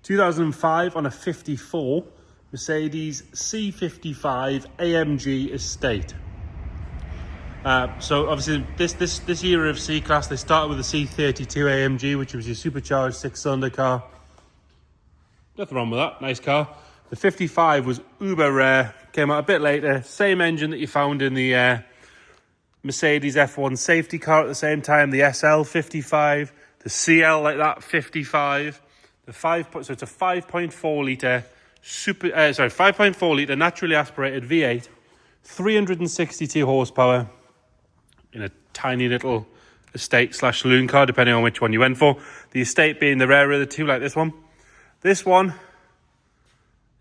2005 on a 54 Mercedes C55 AMG estate. So obviously this era of C-Class, they started with the C32 AMG, which was your supercharged 6-cylinder car. Nothing wrong with that, nice car. The 55 was uber rare, came out a bit later, same engine that you found in the Mercedes F1 safety car at the same time, the SL 55, the CL like that 55, so it's a 5.4 litre 5.4 litre naturally aspirated V8, 362 horsepower in a tiny little estate / saloon car, depending on which one you went for. The estate being the rarer of the two, like this one. This one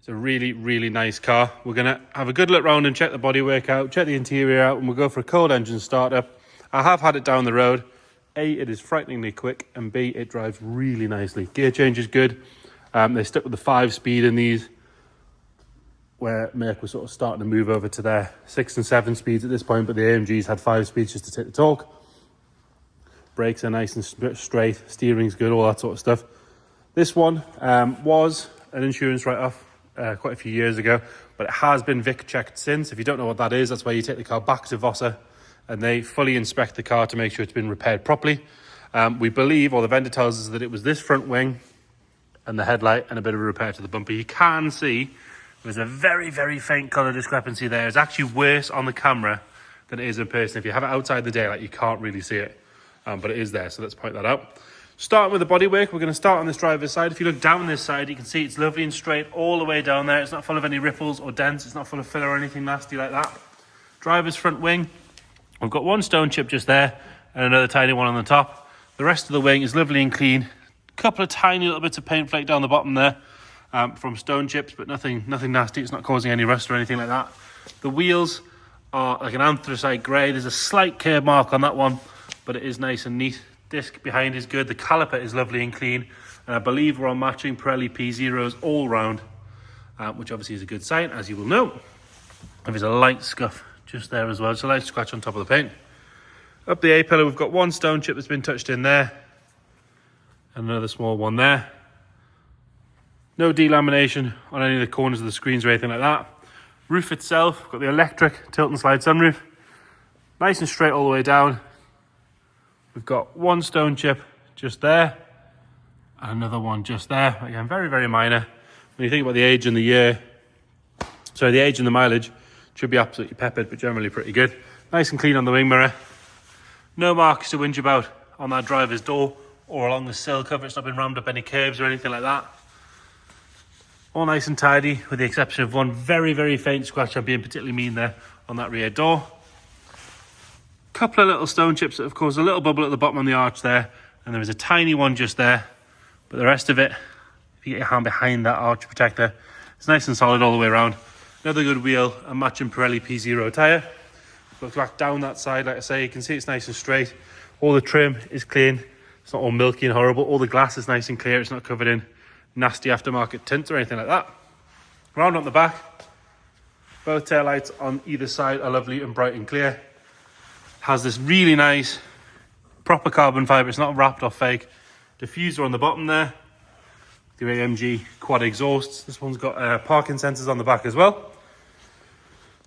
is a really, really nice car. We're going to have a good look around and check the bodywork out, check the interior out, and we'll go for a cold engine startup. I have had it down the road. A, it is frighteningly quick, and B, it drives really nicely. Gear change is good. They stuck with the 5-speed in these, where Merc was sort of starting to move over to their 6 and 7 speeds at this point, but the AMGs had 5 speeds just to take the torque. Brakes are nice and straight, steering's good, all that sort of stuff. This one was an insurance write-off quite a few years ago, but it has been Vic checked since. If you don't know what that is, that's where you take the car back to Vossa and they fully inspect the car to make sure it's been repaired properly. We believe, or the vendor tells us, that it was this front wing and the headlight and a bit of a repair to the bumper. You can see there's a very, very faint colour discrepancy there. It's actually worse on the camera than it is in person. If you have it outside the daylight, you can't really see it, but it is there, so let's point that out. Starting with the bodywork, we're going to start on this driver's side. If you look down this side, you can see it's lovely and straight all the way down there. It's not full of any ripples or dents. It's not full of filler or anything nasty like that. Driver's front wing, we've got one stone chip just there and another tiny one on the top. The rest of the wing is lovely and clean. A couple of tiny little bits of paint flake down the bottom there from stone chips, but nothing nasty. It's not causing any rust or anything like that. The wheels are like an anthracite grey. There's a slight curb mark on that one, but it is nice and neat. Disc behind is good. The caliper is lovely and clean. And I believe we're on matching Pirelli P0s all round, which obviously is a good sign, as you will know. There's a light scuff just there as well. It's a light scratch on top of the paint. Up the A-pillar, we've got one stone chip that's been touched in there. And another small one there. No delamination on any of the corners of the screens or anything like that. Roof itself, we've got the electric tilt and slide sunroof. Nice and straight all the way down. We've got one stone chip just there, and another one just there. Again, very, very minor. When you think about the age and the year, the age and the mileage, it should be absolutely peppered, but generally pretty good. Nice and clean on the wing mirror. No marks to whinge about on that driver's door or along the sill cover. It's not been rammed up any curves or anything like that. All nice and tidy, with the exception of one very, very faint scratch. I'm being particularly mean there on that rear door. Couple of little stone chips that have caused a little bubble at the bottom on the arch there, and there is a tiny one just there, but the rest of it, if you get your hand behind that arch protector, it's nice and solid all the way around. Another good wheel, a matching Pirelli P0 tyre. Look back down that side, like I say, you can see it's nice and straight. All the trim is clean. It's not all milky and horrible. All the glass is nice and clear. It's not covered in nasty aftermarket tints or anything like that. Round on the back, both taillights on either side are lovely and bright and clear. Has this really nice proper carbon fibre. It's not wrapped or fake. Diffuser on the bottom there. The AMG quad exhausts. This one's got parking sensors on the back as well.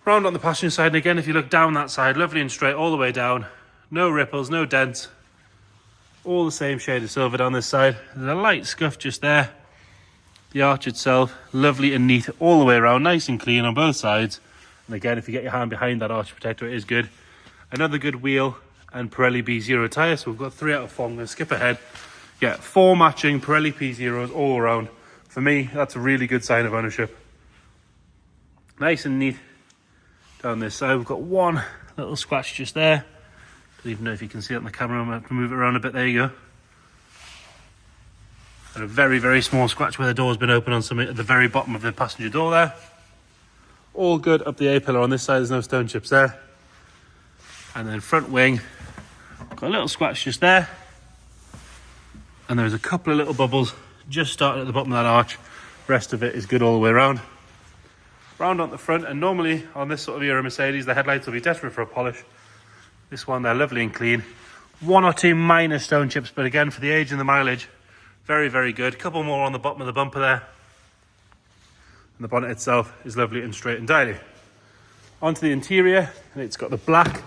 Round on the passenger side, and again, if you look down that side, lovely and straight all the way down. No ripples, no dents. All the same shade of silver down this side. There's a light scuff just there. The arch itself, lovely and neat all the way around. Nice and clean on both sides. And again, if you get your hand behind that arch protector, it is good. Another good wheel and Pirelli B0 tyre. So we've got 3 out of 4. I'm going to skip ahead. Yeah, 4 matching Pirelli P0s all around. For me, that's a really good sign of ownership. Nice and neat down this side. We've got one little scratch just there. Don't even know if you can see it on the camera. I'm going to have to move it around a bit. There you go. And a very, very small scratch where the door's been open on something at the very bottom of the passenger door there. All good up the A-pillar on this side. There's no stone chips there. And then front wing, got a little scratch just there. And there's a couple of little bubbles just starting at the bottom of that arch. Rest of it is good all the way around. Round on the front, and normally on this sort of era Mercedes, the headlights will be desperate for a polish. This one, they're lovely and clean. 1 or 2 minor stone chips, but again, for the age and the mileage, Very, very good. A couple more on the bottom of the bumper there. And the bonnet itself is lovely and straight and tidy. Onto the interior, and it's got the black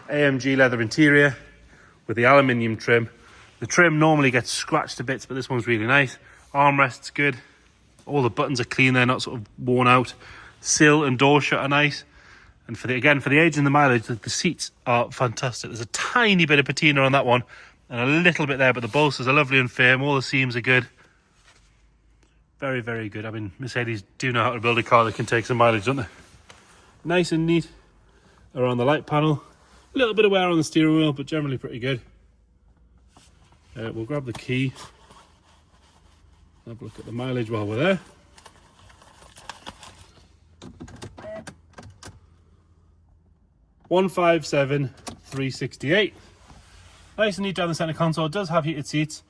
AMG leather interior with the aluminium trim. The trim normally gets scratched to bits, but this one's really nice. Armrest's good. All the buttons are clean, they're not sort of worn out. Sill and door shut are nice. And for the age and the mileage, the seats are fantastic. There's a tiny bit of patina on that one and a little bit there, but the bolsters are lovely and firm. All the seams are good. Very, very good. I mean, Mercedes do know how to build a car that can take some mileage, don't they? Nice and neat around the light panel. A little bit of wear on the steering wheel, but generally pretty good. We'll grab the key. Have a look at the mileage while we're there. $157,368. Nice and neat down the centre console. It does have heated seats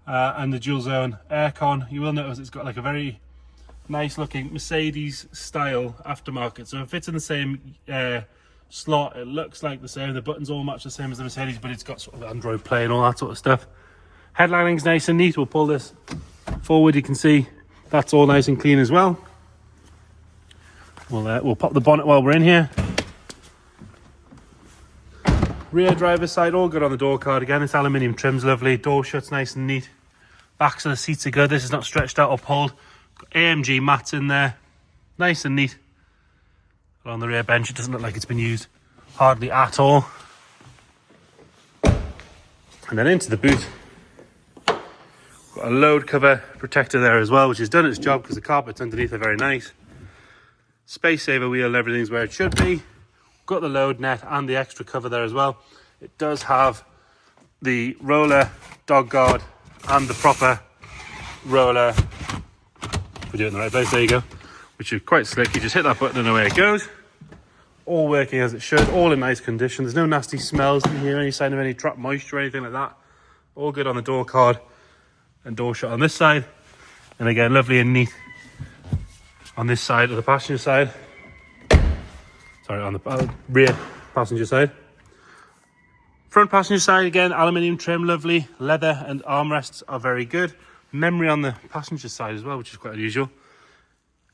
and the dual zone aircon. You will notice it's got like a very nice looking Mercedes style aftermarket. So if it's in the same slot, it looks like the same. The buttons all match the same as the Mercedes, but it's got sort of Android Play and all that sort of stuff. Headlining's nice and neat. We'll pull this forward. You can see that's all nice and clean as well. We'll pop the bonnet while we're in here. Rear driver's side, all good on the door card. Again, this aluminium trim's lovely. Door shuts nice and neat. Backs of the seats are good. This is not stretched out or pulled. Got AMG mats in there. Nice and neat. On the rear bench, it doesn't look like it's been used hardly at all. And then into the boot. Got a load cover protector there as well, which has done its job because the carpets underneath are very nice. Space saver wheel, everything's where it should be. Got the load net and the extra cover there as well. It does have the roller dog guard and the proper roller. We're doing it in the right place, there you go. Which is quite slick. You just hit that button and away it goes. All working as it should, all in nice condition. There's no nasty smells in here, any sign of any trapped moisture or anything like that. All good on the door card and door shut on this side. And again, lovely and neat on this side of the passenger side. Sorry, on the rear passenger side. Front passenger side, again, aluminium trim, lovely. Leather and armrests are very good. Memory on the passenger side as well, which is quite unusual.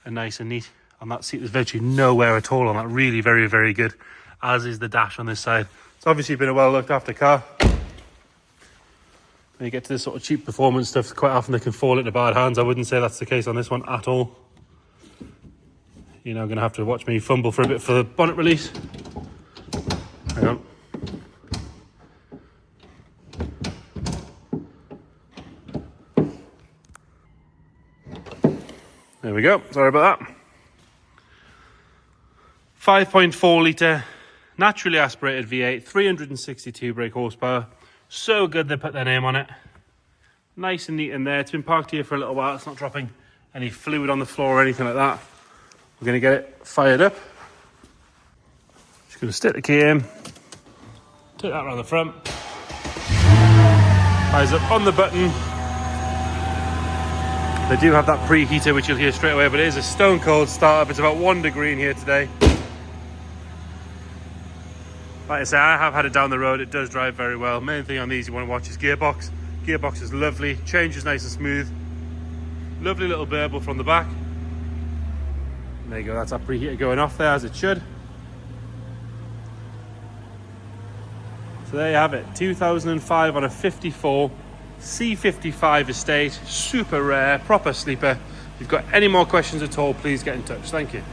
And nice and neat. On that seat, there's virtually no wear at all on that. Really, very, very good. As is the dash on this side. It's obviously been a well looked after car. When you get to this sort of cheap performance stuff, quite often they can fall into bad hands. I wouldn't say that's the case on this one at all. You're now going to have to watch me fumble for a bit for the bonnet release. Hang on. There we go. Sorry about that. 5.4 litre, naturally aspirated V8, 362 brake horsepower. So good they put their name on it. Nice and neat in there. It's been parked here for a little while. It's not dropping any fluid on the floor or anything like that. We're going to get it fired up. Just going to stick the key in. Take that around the front. Fires up on the button. They do have that preheater, which you'll hear straight away, but it is a stone cold startup. It's about 1 degree in here today. Like I say, I have had it down the road. It does drive very well. Main thing on these you want to watch is gearbox. Gearbox is lovely. Changes nice and smooth. Lovely little burble from the back. And there you go. That's that preheater going off there as it should. So there you have it. 2005 on a 54 C55 estate. Super rare, proper sleeper. If you've got any more questions at all, please get in touch. Thank you.